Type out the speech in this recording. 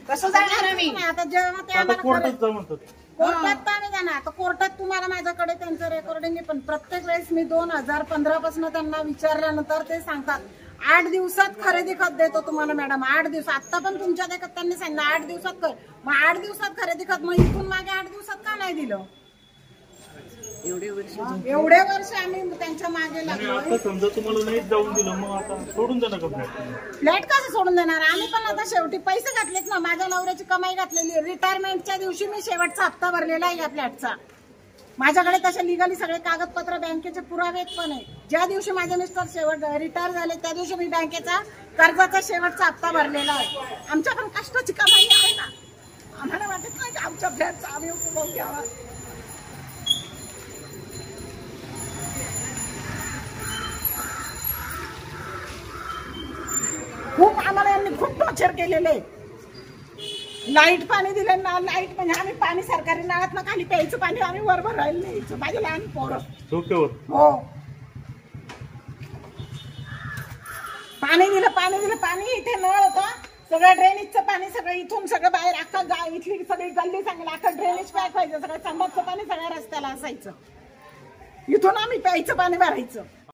कसं जाणार आम्ही आता जेव्हा ते आम्हाला कोर्टात जा म्हणतात. कोर्टात तर आम्ही जाणार. आता कोर्टात तुम्हाला माझ्याकडे त्यांचं रेकॉर्डिंग आहे, पण प्रत्येक वेळेस मी 2015 पासून त्यांना विचारल्यानंतर ते सांगतात 8 दिवसात खरेदी खत देतो तुम्हाला मॅडम. 8 दिवस. आता पण तुमच्या देखत त्यांनी सांगितलं 8 दिवसात कर. मग 8 दिवसात खरेदी खत, मग इथून मागे 8 दिवसात का नाही दिलं? एवढे वर्ष आम्ही त्यांच्या मागे लागलो. आता समजा तुम्हाला नाही जाऊन दिलं, मग आता सोडून देणार का फ्लॅट? कसं सोडून देणार? आम्ही पण आता शेवटी पैसे घातलेत ना, माझ्या नवऱ्याची कमाई घातलेली. रिटायरमेंटच्या दिवशी मी शेवटचा हप्ता भरलेला आहे या फ्लॅटचा. माझ्याकडे तसे लिगली सगळे कागदपत्र, बँकेचे पुरावे पण आहे. ज्या दिवशी माझे मिस्टर शेवट रिटायर झाले त्या दिवशी मी बँकेचा कर्जाचा शेवटचा हप्ता भरलेला आहे. आमच्या पण कष्टाची कमाई आहे ना. आम्हाला वाटत नाही की आमच्या फ्लॅटचा आम्ही उपभोग घ्यावा. खूप आम्हाला यांनी खूप टॉर्चर केलेले. लाईट पाणी दिलं ना, लाईट म्हणजे आम्ही पाणी सरकारी नळातनं खाली प्यायचं पाणी आम्ही बरोबर राहिलं नाही. माझे लहान पोरं हो. पाणी दिलं पाणी इथे नळ होता, सगळं ड्रेनेजचं पाणी सगळं इथून सगळं बाहेर अख्खा इथली सगळी गल्ली सांगेल अख्खा ड्रेनेज पॅक व्हायचं. सगळं संडासचं पाणी सगळ्या रस्त्याला असायचं. इथून आम्ही प्यायचं पाणी भरायचं.